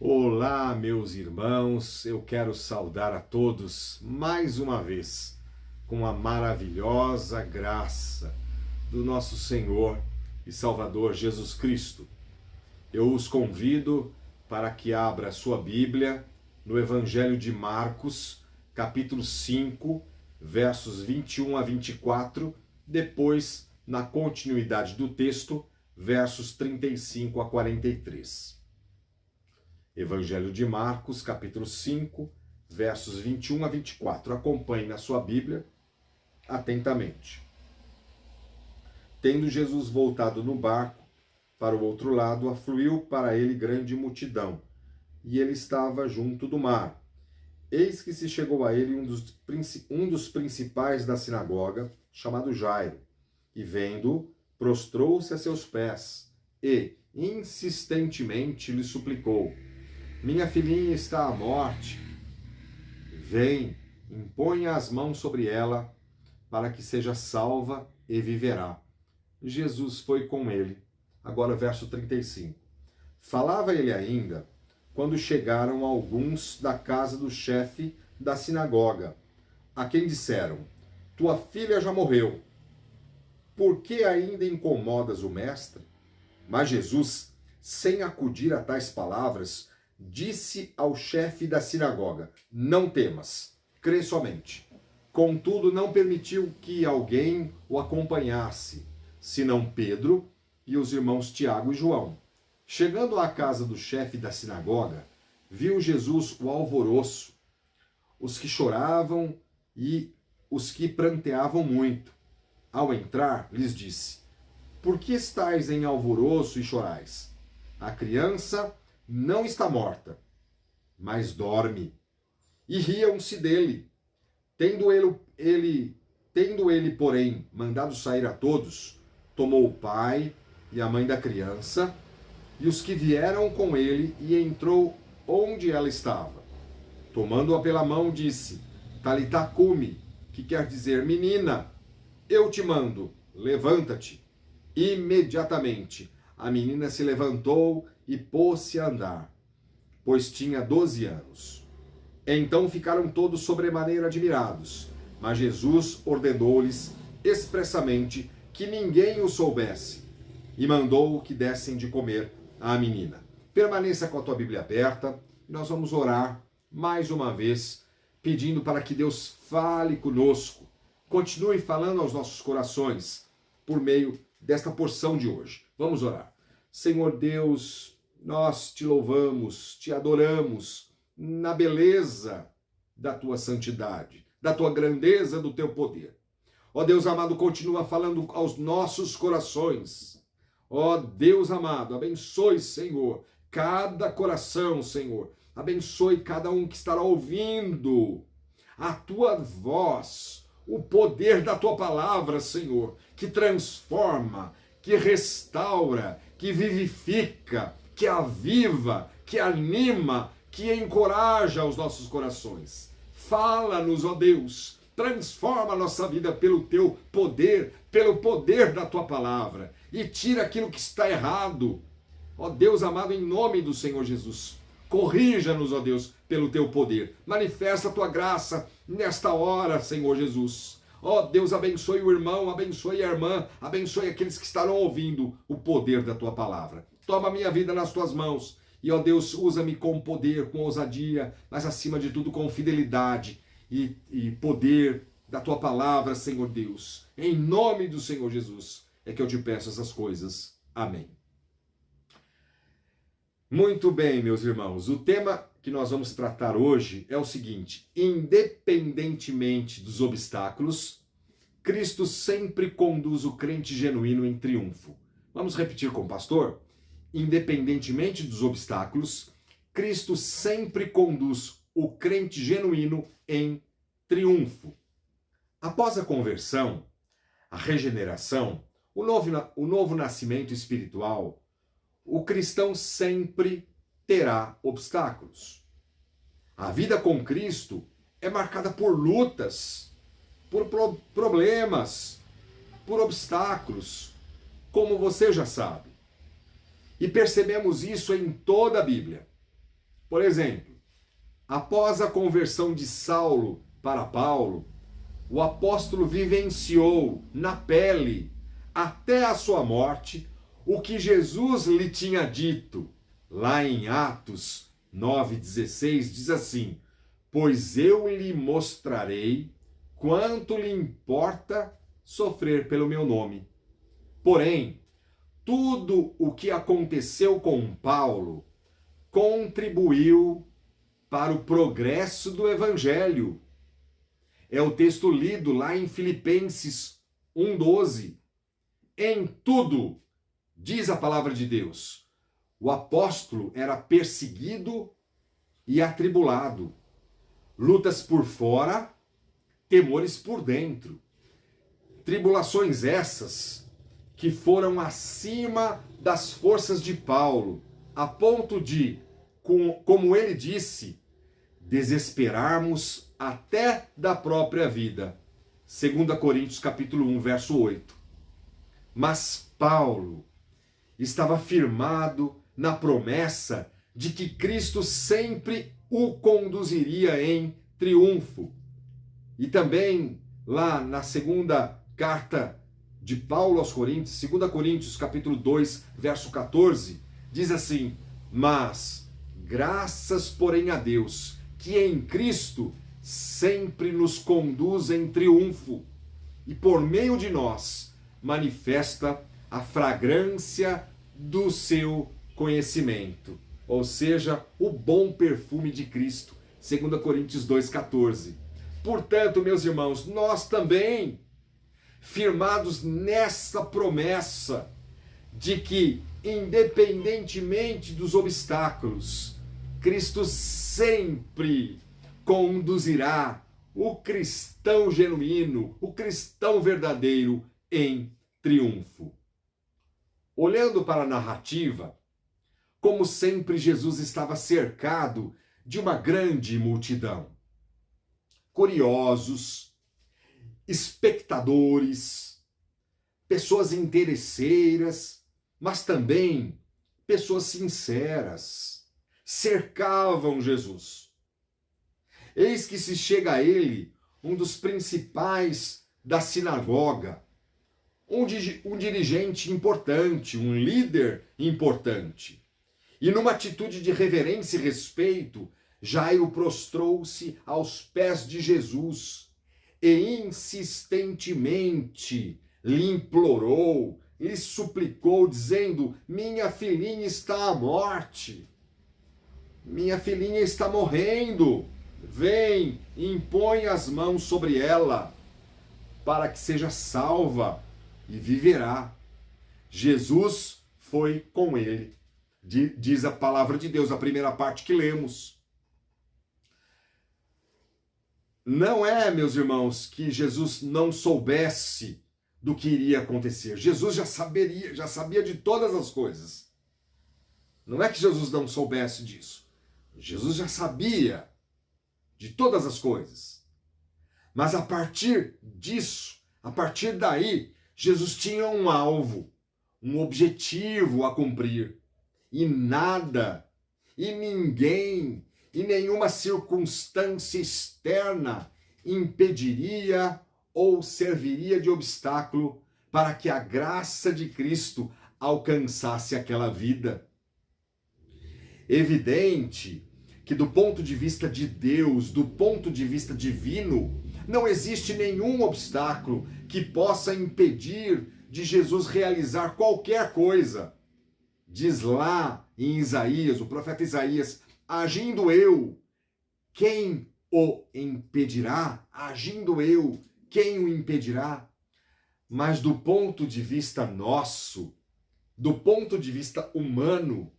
Olá, meus irmãos, eu quero saudar a todos mais uma vez com a maravilhosa graça do nosso Senhor e Salvador Jesus Cristo. Eu os convido para que abra sua Bíblia no Evangelho de Marcos, capítulo 5, versos 21 a 24, depois, na continuidade do texto, versos 35 a 43. Evangelho de Marcos, capítulo 5, versos 21 a 24. Acompanhe na sua Bíblia atentamente. Tendo Jesus voltado no barco para o outro lado, afluiu para ele grande multidão, e ele estava junto do mar. Eis que se chegou a ele um dos principais da sinagoga, chamado Jairo, e vendo-o, prostrou-se a seus pés, e insistentemente lhe suplicou: minha filhinha está à morte. Vem, imponha as mãos sobre ela, para que seja salva e viverá. Jesus foi com ele. Agora verso 35. Falava ele ainda, quando chegaram alguns da casa do chefe da sinagoga, a quem disseram: tua filha já morreu. Por que ainda incomodas o mestre? Mas Jesus, sem acudir a tais palavras, disse ao chefe da sinagoga: não temas, crê somente. Contudo, não permitiu que alguém o acompanhasse, senão Pedro e os irmãos Tiago e João. Chegando à casa do chefe da sinagoga, viu Jesus o alvoroço, os que choravam e os que pranteavam muito. Ao entrar, lhes disse: por que estáis em alvoroço e chorais? A criança não está morta, mas dorme. E riam-se dele. Tendo ele, porém, mandado sair a todos, tomou o pai e a mãe da criança e os que vieram com ele e entrou onde ela estava. Tomando-a pela mão, disse: Talitá cumi, que quer dizer: menina, eu te mando, levanta-te. Imediatamente a menina se levantou e pôs-se a andar, pois tinha 12 anos. Então ficaram todos sobremaneira admirados, mas Jesus ordenou-lhes expressamente que ninguém o soubesse, e mandou que dessem de comer à menina. Permaneça com a tua Bíblia aberta, e nós vamos orar mais uma vez, pedindo para que Deus fale conosco, continue falando aos nossos corações, por meio desta porção de hoje. Vamos orar. Senhor Deus, nós te louvamos, te adoramos na beleza da tua santidade, da tua grandeza, do teu poder. Ó Deus amado, continua falando aos nossos corações. Ó Deus amado, abençoe, Senhor, cada coração, Senhor. Abençoe cada um que estará ouvindo a tua voz, o poder da tua palavra, Senhor, que transforma, que restaura, que vivifica, que aviva, que anima, que encoraja os nossos corações. Fala-nos, ó Deus, transforma a nossa vida pelo teu poder, pelo poder da tua palavra, e tira aquilo que está errado. Ó Deus amado, em nome do Senhor Jesus, corrija-nos, ó Deus, pelo teu poder. Manifesta a tua graça nesta hora, Senhor Jesus. Ó Deus, abençoe o irmão, abençoe a irmã, abençoe aqueles que estarão ouvindo o poder da tua palavra. Toma a minha vida nas tuas mãos e, ó Deus, usa-me com poder, com ousadia, mas acima de tudo com fidelidade e poder da tua palavra, Senhor Deus. Em nome do Senhor Jesus é que eu te peço essas coisas. Amém. Muito bem, meus irmãos, o tema que nós vamos tratar hoje é o seguinte: independentemente dos obstáculos, Cristo sempre conduz o crente genuíno em triunfo. Vamos repetir com o pastor? Independentemente dos obstáculos, Cristo sempre conduz o crente genuíno em triunfo. Após a conversão, a regeneração, o novo nascimento espiritual, o cristão sempre terá obstáculos. A vida com Cristo é marcada por lutas, por problemas, por obstáculos, como você já sabe. E percebemos isso em toda a Bíblia. Por exemplo, após a conversão de Saulo para Paulo, o apóstolo vivenciou na pele, até a sua morte, o que Jesus lhe tinha dito. Lá em Atos 9,16 diz assim: pois eu lhe mostrarei quanto lhe importa sofrer pelo meu nome. Porém, tudo o que aconteceu com Paulo contribuiu para o progresso do evangelho. É o texto lido lá em Filipenses 1,12. Em tudo, diz a palavra de Deus, o apóstolo era perseguido e atribulado. Lutas por fora, temores por dentro. Tribulações essas que foram acima das forças de Paulo, a ponto de, como ele disse, desesperarmos até da própria vida. 2 Coríntios capítulo 1, verso 8. Mas Paulo estava firmado na promessa de que Cristo sempre o conduziria em triunfo. E também lá na segunda carta de Paulo aos Coríntios, 2 Coríntios capítulo 2, verso 14, diz assim: mas graças, porém, a Deus, que em Cristo sempre nos conduz em triunfo e por meio de nós manifesta a fragrância do seu conhecimento, ou seja, o bom perfume de Cristo, 2 Coríntios 2,14. Portanto, meus irmãos, nós também, firmados nessa promessa de que, independentemente dos obstáculos, Cristo sempre conduzirá o cristão genuíno, o cristão verdadeiro em triunfo. Olhando para a narrativa, como sempre, Jesus estava cercado de uma grande multidão. Curiosos, espectadores, pessoas interesseiras, mas também pessoas sinceras, cercavam Jesus. Eis que se chega a ele um dos principais da sinagoga, um dirigente importante, um líder importante. E numa atitude de reverência e respeito, Jairo prostrou-se aos pés de Jesus e insistentemente lhe implorou, lhe suplicou, dizendo: minha filhinha está à morte, minha filhinha está morrendo, vem, impõe as mãos sobre ela, para que seja salva e viverá. Jesus foi com ele, diz a palavra de Deus, a primeira parte que lemos. Não é, meus irmãos, que Jesus não soubesse do que iria acontecer. Jesus já sabia de todas as coisas. Não é que Jesus não soubesse disso. Jesus já sabia de todas as coisas. Mas a partir disso, a partir daí, Jesus tinha um alvo, um objetivo a cumprir. E nada, e ninguém, e nenhuma circunstância externa impediria ou serviria de obstáculo para que a graça de Cristo alcançasse aquela vida. Evidente que do ponto de vista de Deus, do ponto de vista divino, não existe nenhum obstáculo que possa impedir de Jesus realizar qualquer coisa. Diz lá em Isaías, o profeta Isaías: agindo eu, quem o impedirá? Agindo eu, quem o impedirá? Mas do ponto de vista nosso, do ponto de vista humano,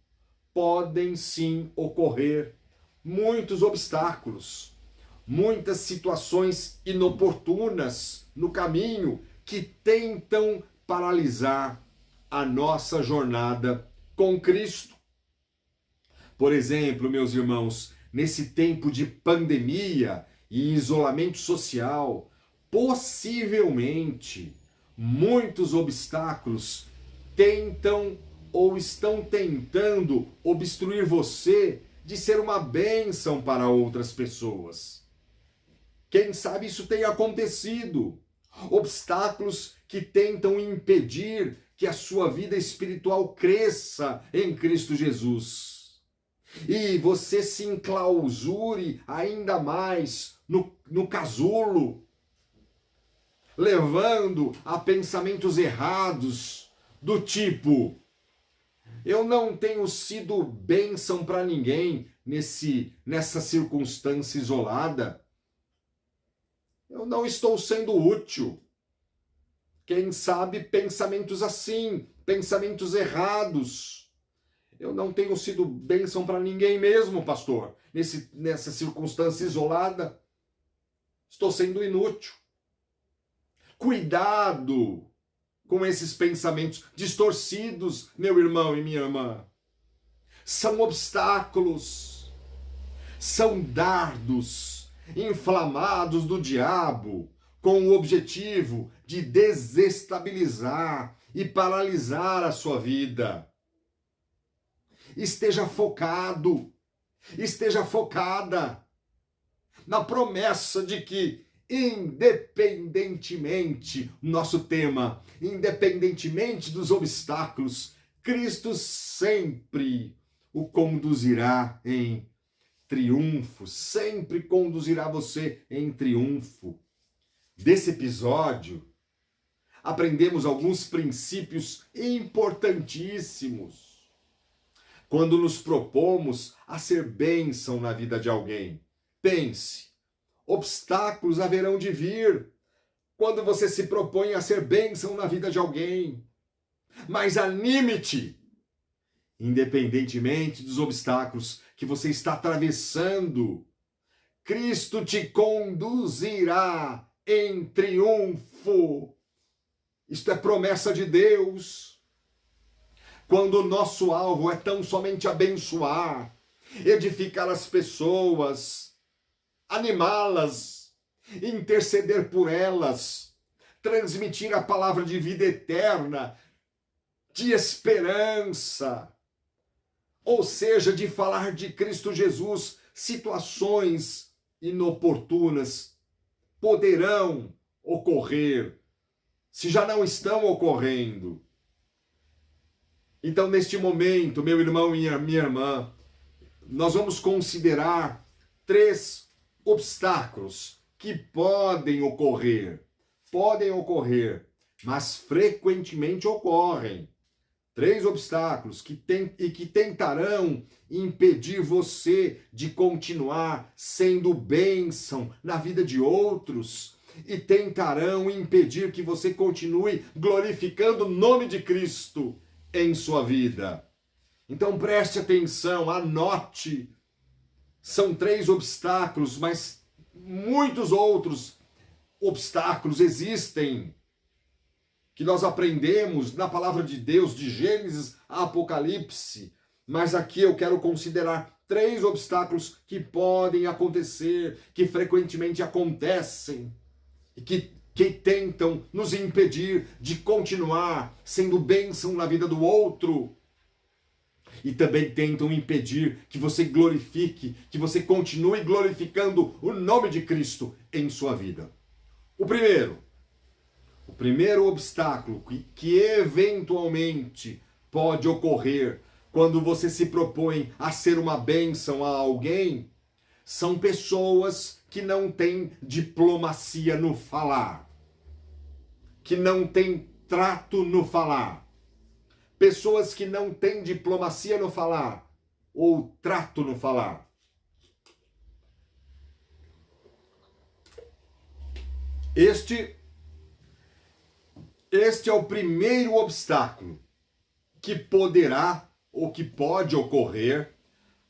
podem sim ocorrer muitos obstáculos, muitas situações inoportunas no caminho que tentam paralisar a nossa jornada com Cristo. Por exemplo, meus irmãos, nesse tempo de pandemia e isolamento social, possivelmente muitos obstáculos tentam ou estão tentando obstruir você de ser uma bênção para outras pessoas. Quem sabe isso tenha acontecido. Obstáculos que tentam impedir que a sua vida espiritual cresça em Cristo Jesus. E você se enclausure ainda mais no casulo, levando a pensamentos errados do tipo: eu não tenho sido bênção para ninguém nessa circunstância isolada. Eu não estou sendo útil. Quem sabe pensamentos assim, pensamentos errados. Eu não tenho sido bênção para ninguém mesmo, pastor. Nessa circunstância isolada, estou sendo inútil. Cuidado com esses pensamentos distorcidos, meu irmão e minha irmã. São obstáculos, são dardos inflamados do diabo, com o objetivo de desestabilizar e paralisar a sua vida. Esteja focado, esteja focada na promessa de que, independentemente, nosso tema, independentemente dos obstáculos, Cristo sempre o conduzirá em triunfo, sempre conduzirá você em triunfo. Desse episódio, aprendemos alguns princípios importantíssimos quando nos propomos a ser bênção na vida de alguém. Pense, obstáculos haverão de vir quando você se propõe a ser bênção na vida de alguém. Mas anime-te, independentemente dos obstáculos que você está atravessando. Cristo te conduzirá em triunfo. Isto é promessa de Deus. Quando o nosso alvo é tão somente abençoar, edificar as pessoas, animá-las, interceder por elas, transmitir a palavra de vida eterna, de esperança, ou seja, de falar de Cristo Jesus, situações inoportunas poderão ocorrer, se já não estão ocorrendo. Então, neste momento, meu irmão e minha irmã, nós vamos considerar 3 obstáculos que podem ocorrer, mas frequentemente ocorrem. 3 obstáculos que tentarão impedir você de continuar sendo bênção na vida de outros e tentarão impedir que você continue glorificando o nome de Cristo em sua vida. Então preste atenção, anote. São 3 obstáculos, mas muitos outros obstáculos existem que nós aprendemos na palavra de Deus, de Gênesis a Apocalipse. Mas aqui eu quero considerar 3 obstáculos que podem acontecer, que frequentemente acontecem, e que tentam nos impedir de continuar sendo bênção na vida do outro. E também tentam impedir que você glorifique, que você continue glorificando o nome de Cristo em sua vida. O primeiro obstáculo que eventualmente pode ocorrer quando você se propõe a ser uma bênção a alguém são pessoas que não têm diplomacia no falar, que não têm trato no falar. Pessoas que não têm diplomacia no falar ou trato no falar. Este é o primeiro obstáculo que poderá ou que pode ocorrer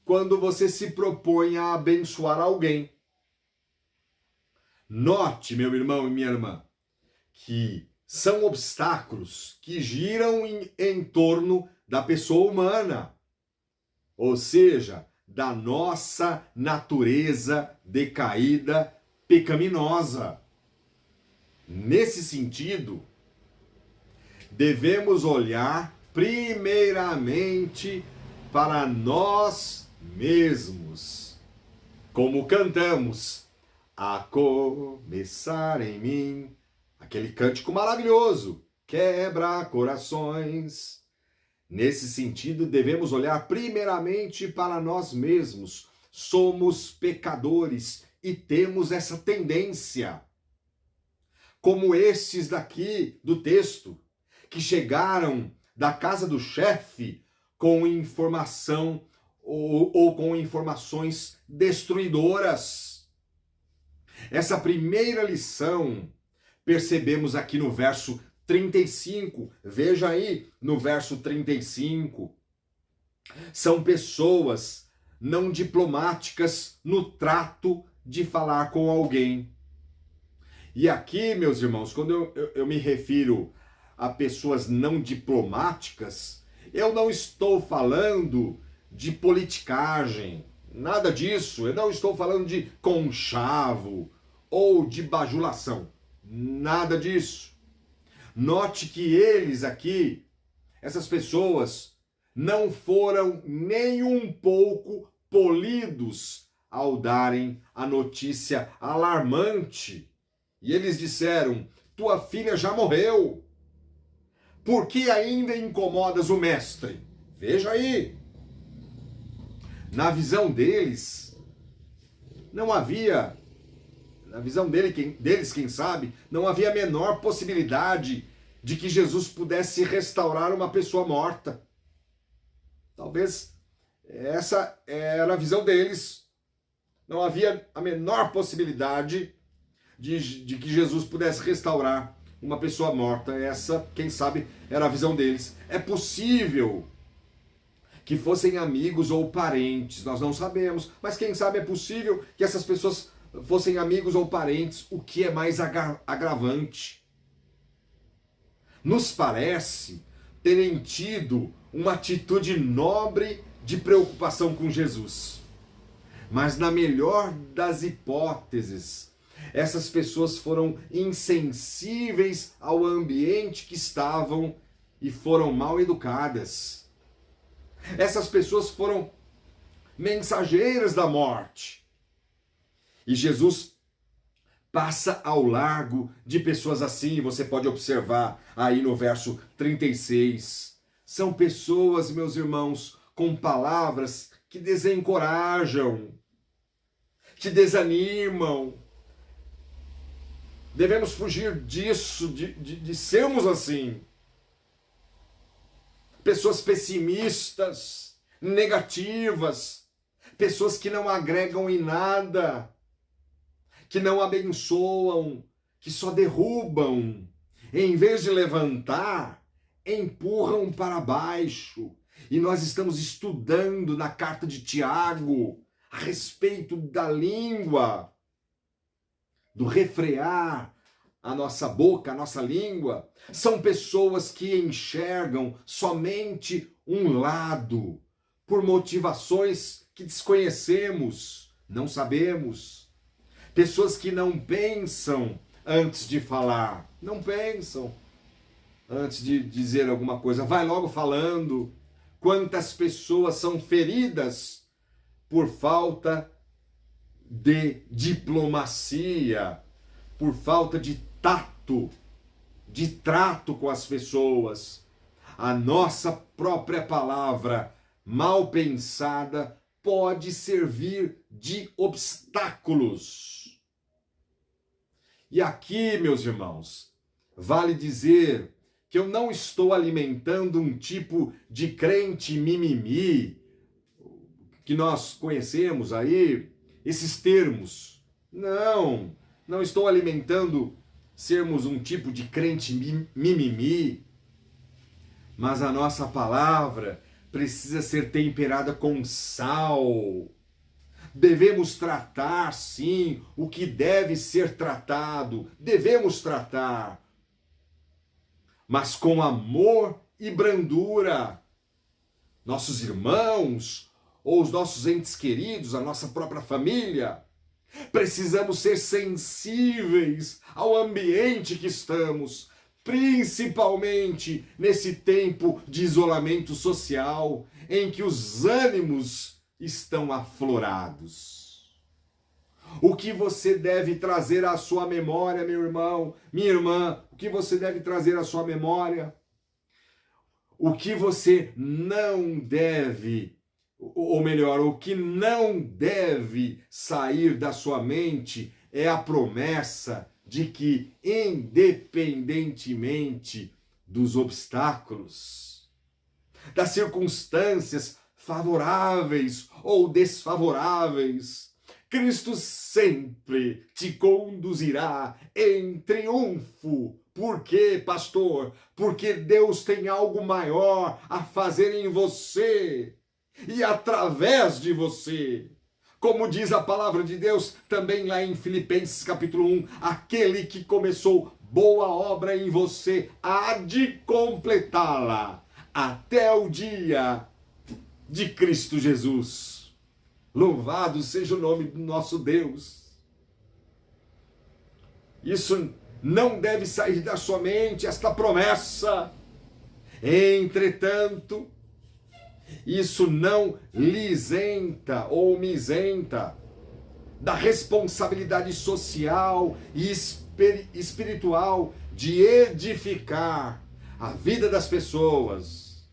quando você se propõe a abençoar alguém. Note, meu irmão e minha irmã, que são obstáculos que giram em torno da pessoa humana, ou seja, da nossa natureza decaída, pecaminosa. Nesse sentido, devemos olhar primeiramente para nós mesmos. Como cantamos, a começar em mim, aquele cântico maravilhoso, quebra corações. Nesse sentido, devemos olhar primeiramente para nós mesmos. Somos pecadores e temos essa tendência. Como estes daqui do texto, que chegaram da casa do chefe com informação ou com informações destruidoras. Essa primeira lição percebemos aqui no verso 35. Veja aí no verso 35. São pessoas não diplomáticas no trato de falar com alguém. E aqui, meus irmãos, quando eu me refiro a pessoas não diplomáticas, eu não estou falando de politicagem, nada disso. Eu não estou falando de conchavo ou de bajulação, nada disso. Note que eles aqui, essas pessoas, não foram nem um pouco polidos ao darem a notícia alarmante. E eles disseram: tua filha já morreu. Por que ainda incomodas o mestre? Veja aí. Na visão deles, não havia, na visão deles, quem sabe, não havia a menor possibilidade de que Jesus pudesse restaurar uma pessoa morta. Talvez essa era a visão deles. Não havia a menor possibilidade de que Jesus pudesse restaurar uma pessoa morta. Essa, quem sabe, era a visão deles. É possível que fossem amigos ou parentes, nós não sabemos, mas quem sabe é possível que essas pessoas fossem amigos ou parentes, o que é mais agravante. Nos parece terem tido uma atitude nobre de preocupação com Jesus. Mas na melhor das hipóteses, essas pessoas foram insensíveis ao ambiente que estavam e foram mal educadas. Essas pessoas foram mensageiras da morte. E Jesus passa ao largo de pessoas assim, você pode observar aí no verso 36. São pessoas, meus irmãos, com palavras que desencorajam, que desanimam. Devemos fugir disso, de sermos assim. Pessoas pessimistas, negativas, pessoas que não agregam em nada, que não abençoam, que só derrubam. Em vez de levantar, empurram para baixo. E nós estamos estudando na carta de Tiago a respeito da língua, do refrear a nossa boca, a nossa língua. São pessoas que enxergam somente um lado, por motivações que desconhecemos, não sabemos. Pessoas que não pensam antes de falar, não pensam antes de dizer alguma coisa, vai logo falando. Quantas pessoas são feridas por falta de diplomacia, por falta de tato, de trato com as pessoas. A nossa própria palavra, mal pensada, pode servir de obstáculos. E aqui, meus irmãos, vale dizer que eu não estou alimentando um tipo de crente mimimi, que nós conhecemos aí, esses termos. Não estou alimentando sermos um tipo de crente mimimi, mas a nossa palavra precisa ser temperada com sal. Devemos tratar, sim, o que deve ser tratado, devemos tratar, mas com amor e brandura. Nossos irmãos, ou os nossos entes queridos, a nossa própria família, precisamos ser sensíveis ao ambiente que estamos, principalmente nesse tempo de isolamento social, em que os ânimos estão aflorados. O que você deve trazer à sua memória, meu irmão, minha irmã, o que você deve trazer à sua memória? O que você não deve, ou melhor, o que não deve sair da sua mente é a promessa de que, independentemente dos obstáculos, das circunstâncias favoráveis ou desfavoráveis, Cristo sempre te conduzirá em triunfo. Por quê, pastor? Porque Deus tem algo maior a fazer em você e através de você. Como diz a palavra de Deus também lá em Filipenses capítulo 1, aquele que começou boa obra em você há de completá-la até o dia de Cristo Jesus. Louvado seja o nome do nosso Deus. Isso não deve sair da sua mente, esta promessa. Entretanto, isso não lhe isenta ou me isenta da responsabilidade social e espiritual de edificar a vida das pessoas,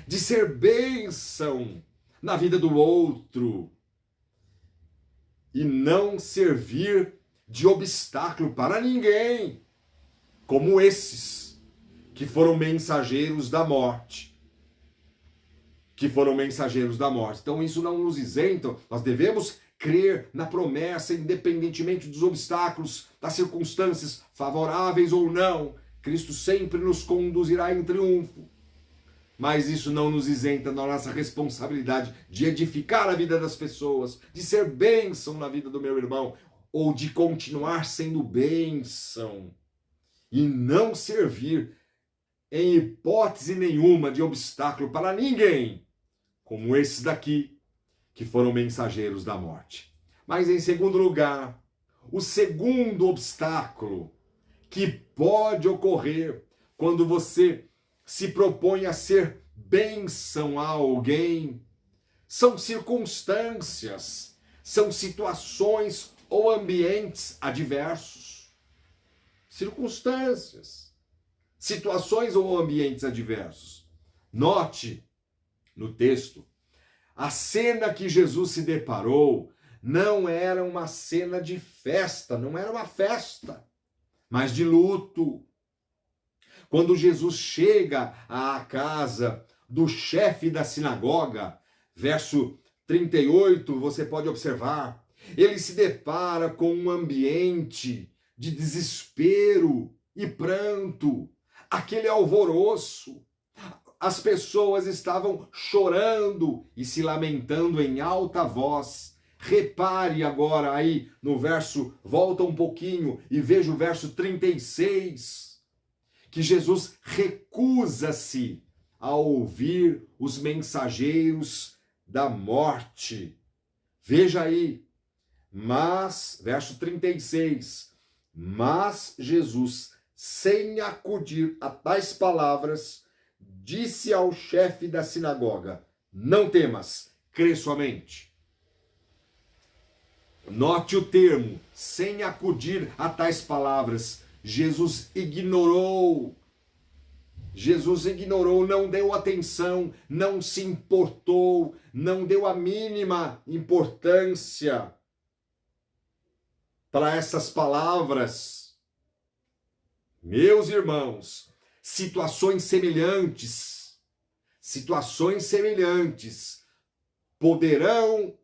de ser bênção na vida do outro e não servir de obstáculo para ninguém, como esses que foram mensageiros da morte. Então isso não nos isenta, nós devemos crer na promessa, independentemente dos obstáculos, das circunstâncias favoráveis ou não. Cristo sempre nos conduzirá em triunfo. Mas isso não nos isenta da nossa responsabilidade de edificar a vida das pessoas, de ser bênção na vida do meu irmão, ou de continuar sendo bênção e não servir em hipótese nenhuma de obstáculo para ninguém, como esses daqui que foram mensageiros da morte. Mas em segundo lugar, o segundo obstáculo que pode ocorrer quando você se propõe a ser bênção a alguém são circunstâncias, são situações ou ambientes adversos. Circunstâncias, situações ou ambientes adversos. Note no texto, a cena que Jesus se deparou não era uma cena de festa, não era uma festa, mas de luto. Quando Jesus chega à casa do chefe da sinagoga, verso 38, você pode observar, ele se depara com um ambiente de desespero e pranto, aquele alvoroço. As pessoas estavam chorando e se lamentando em alta voz. Repare agora aí no verso, volta um pouquinho e veja o verso 36, que Jesus recusa-se a ouvir os mensageiros da morte. Veja aí, mas, verso 36, mas Jesus, sem acudir a tais palavras, disse ao chefe da sinagoga, não temas, crê somente. Note o termo, sem acudir a tais palavras. Jesus ignorou, não deu atenção, não se importou, não deu a mínima importância para essas palavras. Meus irmãos, situações semelhantes poderão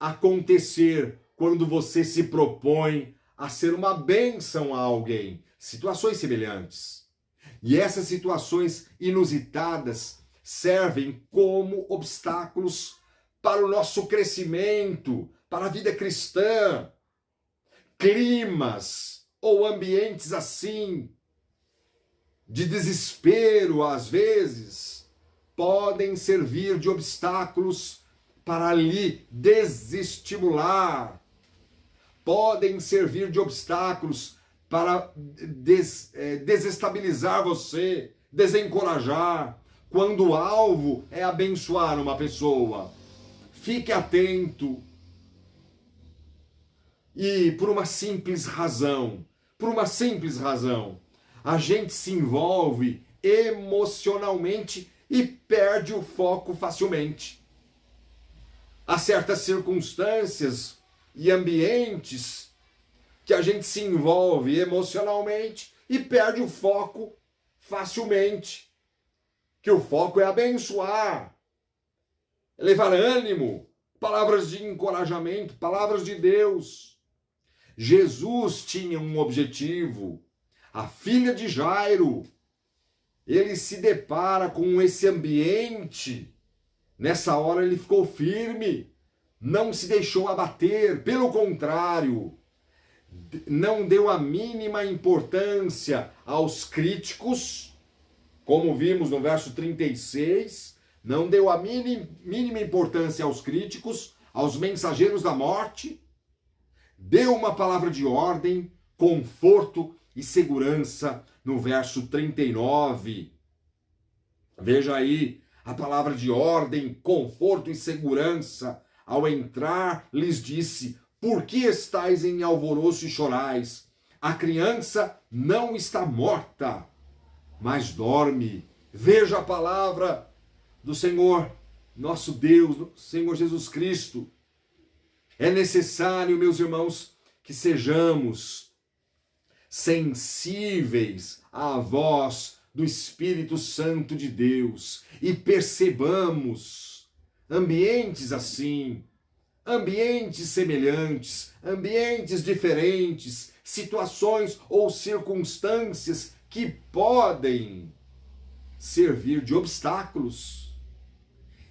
acontecer quando você se propõe a ser uma bênção a alguém. Situações semelhantes. E essas situações inusitadas servem como obstáculos para o nosso crescimento, para a vida cristã. Climas ou ambientes assim, de desespero, às vezes, podem servir de obstáculos para lhe desestimular. Podem servir de obstáculos para desestabilizar você, desencorajar, quando o alvo é abençoar uma pessoa. Fique atento. E por uma simples razão, a gente se envolve emocionalmente e perde o foco facilmente. Há certas circunstâncias e ambientes que a gente se envolve emocionalmente e perde o foco facilmente. Que o foco é abençoar, é levar ânimo, palavras de encorajamento, palavras de Deus. Jesus tinha um objetivo. A filha de Jairo, ele se depara com esse ambiente. Nessa hora ele ficou firme, não se deixou abater, pelo contrário, não deu a mínima importância aos críticos, como vimos no verso 36, não deu a mínima importância aos críticos, aos mensageiros da morte, deu uma palavra de ordem, conforto e segurança no verso 39. Veja aí a palavra de ordem, conforto e segurança. Ao entrar, lhes disse: por que estáis em alvoroço e chorais? A criança não está morta, mas dorme. Veja a palavra do Senhor, nosso Deus, Senhor Jesus Cristo. É necessário, meus irmãos, que sejamos sensíveis à voz do Espírito Santo de Deus e percebamos ambientes assim, ambientes semelhantes, ambientes diferentes, situações ou circunstâncias que podem servir de obstáculos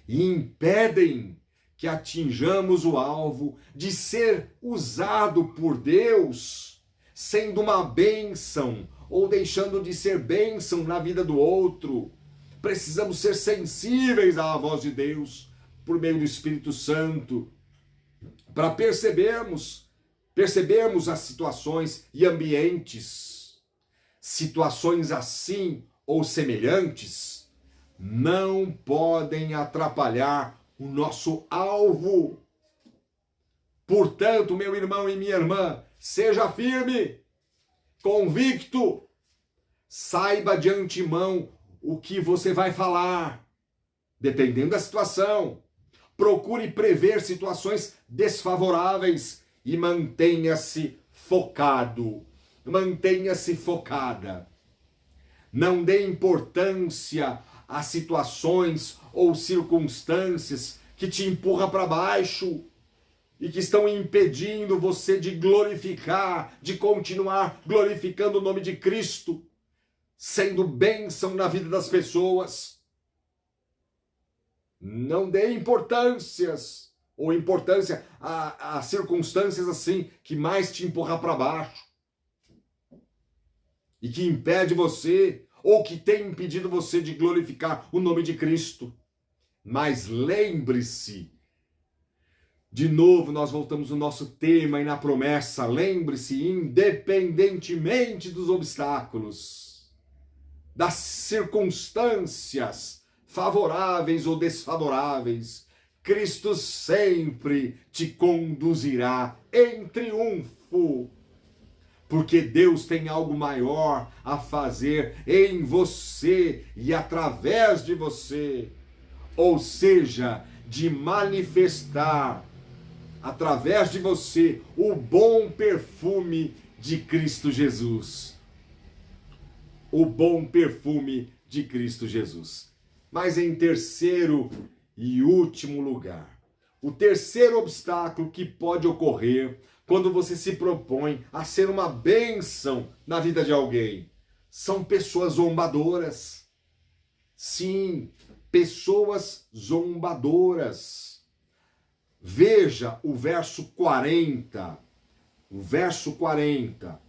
e impedem que atinjamos o alvo de ser usado por Deus, sendo uma bênção ou deixando de ser bênção na vida do outro. Precisamos ser sensíveis à voz de Deus por meio do Espírito Santo, para percebermos as situações e ambientes. Situações assim ou semelhantes não podem atrapalhar o nosso alvo. Portanto, meu irmão e minha irmã, seja firme, convicto, saiba de antemão o que você vai falar, dependendo da situação. Procure prever situações desfavoráveis e mantenha-se focado, mantenha-se focada. Não dê importância a situações ou circunstâncias que te empurram para baixo e que estão impedindo você de glorificar, de continuar glorificando o nome de Cristo, sendo bênção na vida das pessoas. Não dê importância a circunstâncias assim que mais te empurram para baixo e que impede você ou que tem impedido você de glorificar o nome de Cristo. Mas lembre-se, de novo nós voltamos no nosso tema e na promessa, lembre-se, independentemente dos obstáculos, das circunstâncias favoráveis ou desfavoráveis, Cristo sempre te conduzirá em triunfo. Porque Deus tem algo maior a fazer em você e através de você. Ou seja, de manifestar através de você o bom perfume de Cristo Jesus. O bom perfume de Cristo Jesus. Mas em terceiro e último lugar, o terceiro obstáculo que pode ocorrer quando você se propõe a ser uma bênção na vida de alguém, são pessoas zombadoras. Sim, pessoas zombadoras. Veja o verso 40. O verso 40.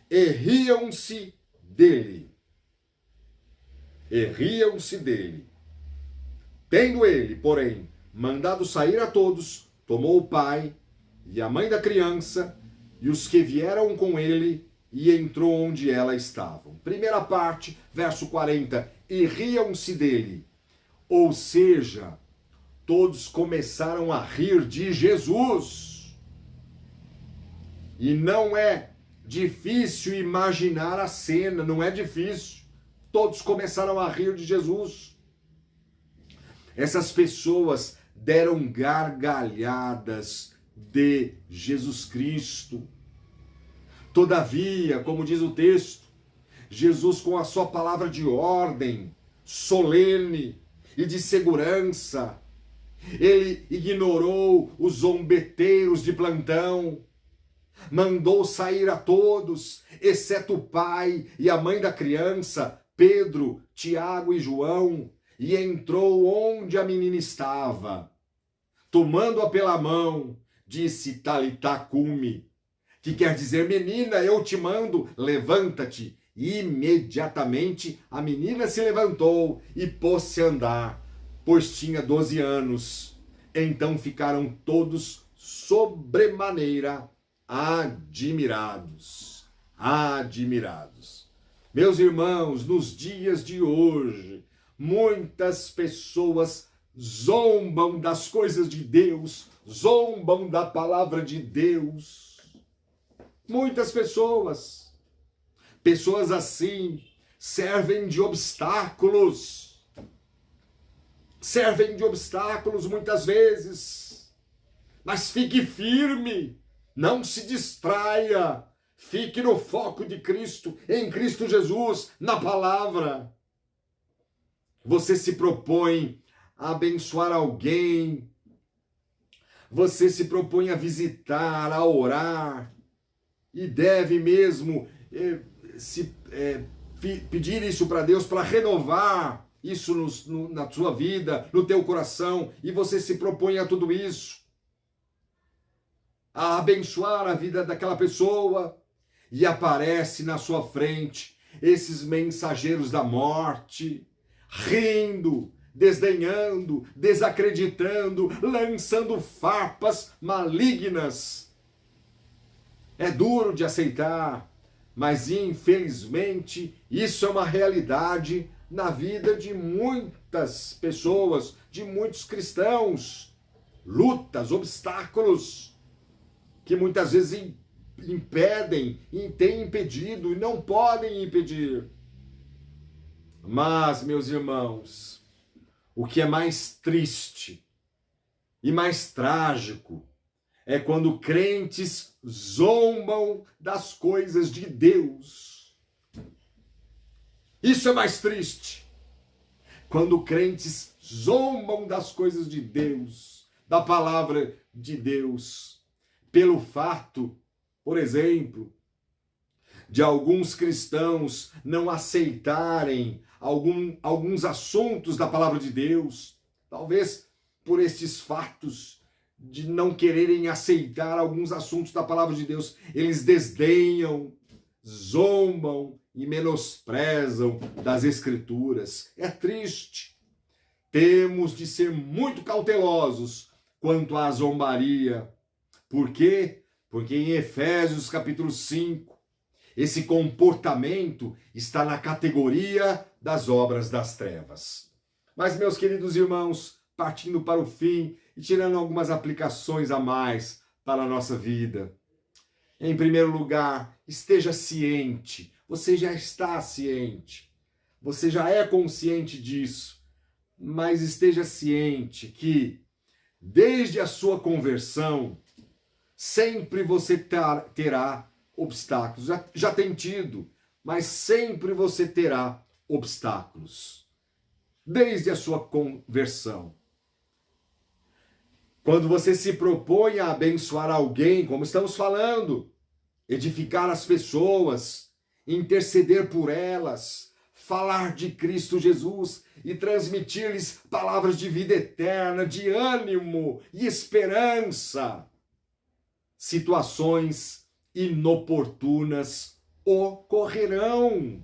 E riam-se dele. E riam-se dele. Tendo ele, porém, mandado sair a todos, tomou o pai e a mãe da criança e os que vieram com ele e entrou onde ela estavam. Primeira parte, verso 40. E riam-se dele. Ou seja, todos começaram a rir de Jesus. E não é difícil imaginar a cena, não é difícil. Todos começaram a rir de Jesus. Essas pessoas deram gargalhadas de Jesus Cristo. Todavia, como diz o texto, Jesus, com a sua palavra de ordem, solene e de segurança, ele ignorou os zombeteiros de plantão, mandou sair a todos, exceto o pai e a mãe da criança, Pedro, Tiago e João, e entrou onde a menina estava. Tomando-a pela mão, disse: Talitá cumi, que quer dizer: menina, eu te mando, levanta-te. E imediatamente a menina se levantou e pôs-se a andar, pois tinha 12 anos. Então ficaram todos sobremaneira admirados. Admirados. Meus irmãos, nos dias de hoje, muitas pessoas zombam das coisas de Deus, zombam da palavra de Deus. Muitas pessoas assim servem de obstáculos muitas vezes. Mas fique firme, não se distraia, fique no foco de Cristo, em Cristo Jesus, na palavra. Você se propõe a abençoar alguém, você se propõe a visitar, a orar, e deve mesmo pedir isso para Deus, para renovar isso na sua vida, no teu coração, e você se propõe a tudo isso, a abençoar a vida daquela pessoa, e aparece na sua frente esses mensageiros da morte, rindo, desdenhando, desacreditando, lançando farpas malignas. É duro de aceitar, mas infelizmente isso é uma realidade na vida de muitas pessoas, de muitos cristãos. Lutas, obstáculos que muitas vezes impedem e têm impedido e não podem impedir. Mas, meus irmãos, o que é mais triste e mais trágico é quando crentes zombam das coisas de Deus. Isso é mais triste. Quando crentes zombam das coisas de Deus, da palavra de Deus, pelo fato, por exemplo, de alguns cristãos não aceitarem alguns assuntos da palavra de Deus, talvez por estes fatos de não quererem aceitar alguns assuntos da palavra de Deus, eles desdenham, zombam e menosprezam das Escrituras. É triste. Temos de ser muito cautelosos quanto à zombaria. Por quê? Porque em Efésios capítulo 5, esse comportamento está na categoria das obras das trevas. Mas, meus queridos irmãos, partindo para o fim e tirando algumas aplicações a mais para a nossa vida. Em primeiro lugar, esteja ciente. Você já está ciente. Você já é consciente disso. Mas esteja ciente que, desde a sua conversão, sempre você terá obstáculos. Já tem tido, mas sempre você terá obstáculos. Desde a sua conversão. Quando você se propõe a abençoar alguém, como estamos falando, edificar as pessoas, interceder por elas, falar de Cristo Jesus e transmitir-lhes palavras de vida eterna, de ânimo e esperança, situações inoportunas ocorrerão.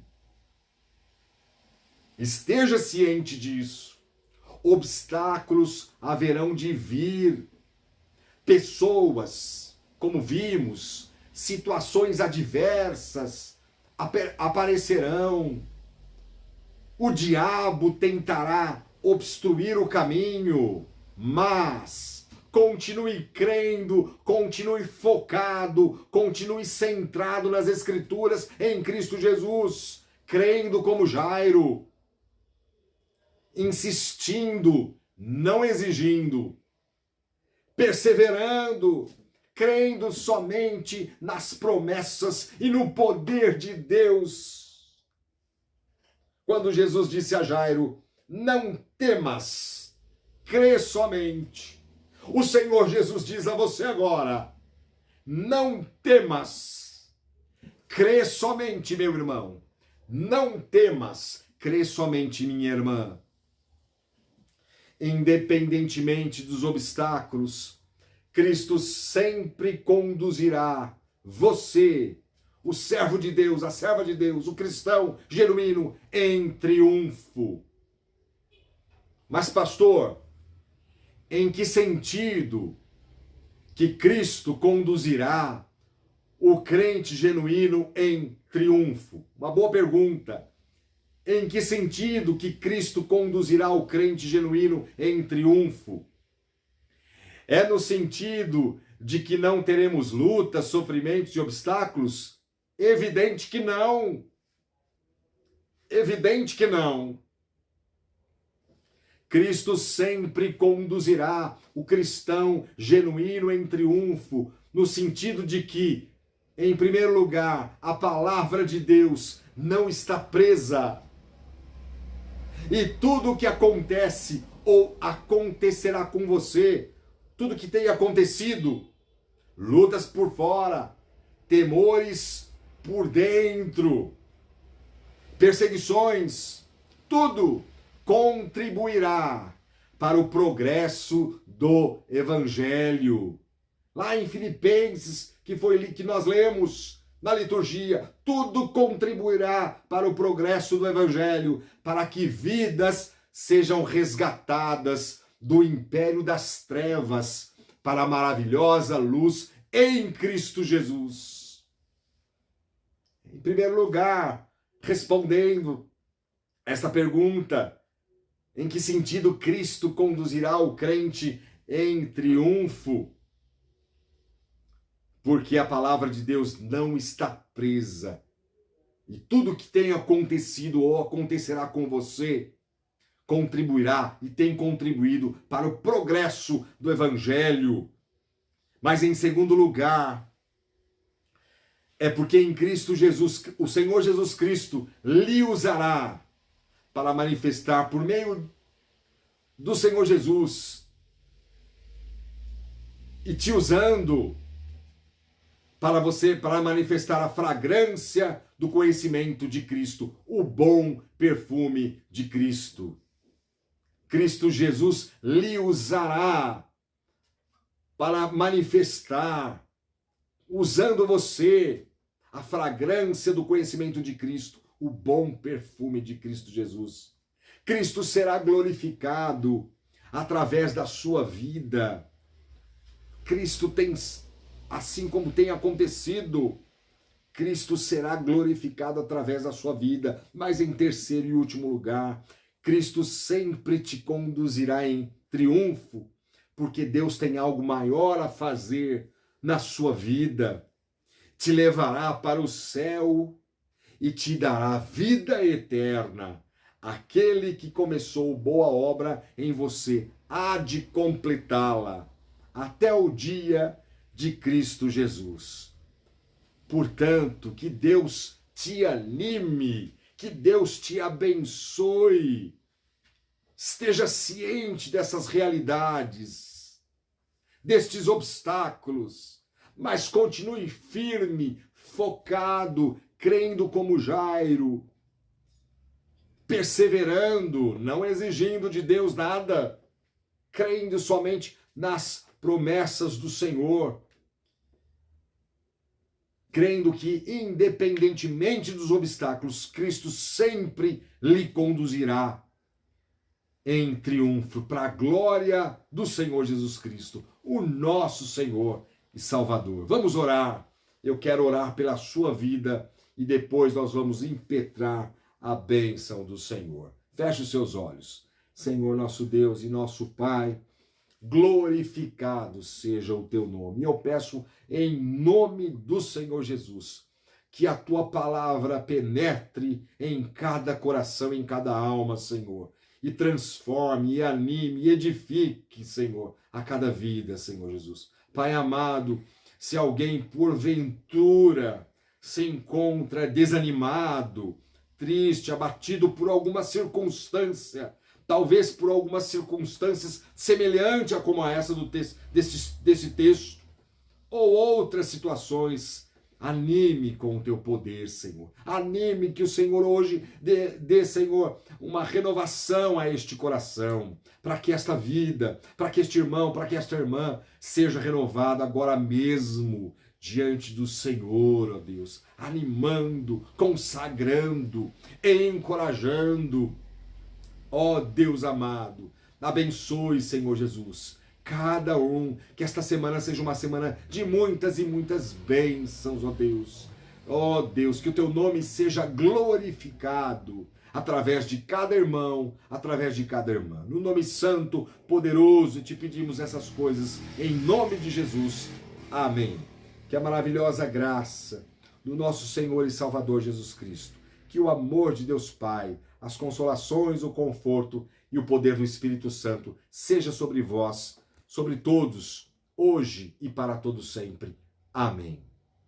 Esteja ciente disso. Obstáculos haverão de vir. Pessoas, como vimos, situações adversas aparecerão. O diabo tentará obstruir o caminho, mas continue crendo, continue focado, continue centrado nas Escrituras em Cristo Jesus, crendo como Jairo, insistindo, não exigindo, perseverando, crendo somente nas promessas e no poder de Deus. Quando Jesus disse a Jairo, não temas, crê somente. O Senhor Jesus diz a você agora, não temas, crê somente, meu irmão. Não temas, crê somente, minha irmã. Independentemente dos obstáculos, Cristo sempre conduzirá você, o servo de Deus, a serva de Deus, o cristão genuíno, em triunfo. Mas, pastor, em que sentido que Cristo conduzirá o crente genuíno em triunfo? Uma boa pergunta. Em que sentido que Cristo conduzirá o crente genuíno em triunfo? É no sentido de que não teremos lutas, sofrimentos e obstáculos? Evidente que não. Evidente que não. Cristo sempre conduzirá o cristão genuíno em triunfo, no sentido de que, em primeiro lugar, a palavra de Deus não está presa. E tudo o que acontece ou acontecerá com você, tudo que tem acontecido, lutas por fora, temores por dentro, perseguições, tudo contribuirá para o progresso do Evangelho. Lá em Filipenses, que nós lemos na liturgia, tudo contribuirá para o progresso do Evangelho, para que vidas sejam resgatadas do império das trevas para a maravilhosa luz em Cristo Jesus. Em primeiro lugar, respondendo esta pergunta, em que sentido Cristo conduzirá o crente em triunfo? Porque a palavra de Deus não está presa. E tudo que tem acontecido ou acontecerá com você contribuirá e tem contribuído para o progresso do Evangelho. Mas em segundo lugar, é porque em Cristo Jesus, o Senhor Jesus Cristo lhe usará para manifestar por meio do Senhor Jesus e te usando para manifestar a fragrância do conhecimento de Cristo, o bom perfume de Cristo. Cristo Jesus lhe usará para manifestar, usando você, a fragrância do conhecimento de Cristo, o bom perfume de Cristo Jesus. Cristo será glorificado através da sua vida. Cristo tem, assim como tem acontecido, Cristo será glorificado através da sua vida. Mas em terceiro e último lugar, Cristo sempre te conduzirá em triunfo, porque Deus tem algo maior a fazer na sua vida. Te levará para o céu e te dará vida eterna. Aquele que começou boa obra em você há de completá-la até o dia de Cristo Jesus. Portanto, que Deus te anime, que Deus te abençoe. Esteja ciente dessas realidades, destes obstáculos, mas continue firme, focado, crendo como Jairo, perseverando, não exigindo de Deus nada, crendo somente nas promessas do Senhor, crendo que, independentemente dos obstáculos, Cristo sempre lhe conduzirá em triunfo para a glória do Senhor Jesus Cristo, o nosso Senhor e Salvador. Vamos orar. Eu quero orar pela sua vida e depois nós vamos impetrar a bênção do Senhor. Feche os seus olhos. Senhor, nosso Deus e nosso Pai, glorificado seja o teu nome. E eu peço em nome do Senhor Jesus, que a tua palavra penetre em cada coração, em cada alma, Senhor, e transforme, e anime, e edifique, Senhor, a cada vida, Senhor Jesus. Pai amado, se alguém porventura se encontra desanimado, triste, abatido por alguma circunstância, talvez por algumas circunstâncias semelhantes a como a essa desse texto, ou outras situações, anime com o teu poder, Senhor. Anime que o Senhor hoje dê, Senhor, uma renovação a este coração, para que esta vida, para que este irmão, para que esta irmã seja renovada agora mesmo diante do Senhor, ó Deus, animando, consagrando, encorajando. Ó Deus amado, abençoe, Senhor Jesus, cada um, que esta semana seja uma semana de muitas e muitas bênçãos, ó Deus. Ó Deus, que o teu nome seja glorificado através de cada irmão, através de cada irmã. No nome santo, poderoso, te pedimos essas coisas, em nome de Jesus. Amém. Que a maravilhosa graça do nosso Senhor e Salvador Jesus Cristo, que o amor de Deus Pai, as consolações, o conforto e o poder do Espírito Santo seja sobre vós, sobre todos, hoje e para todos sempre. Amém.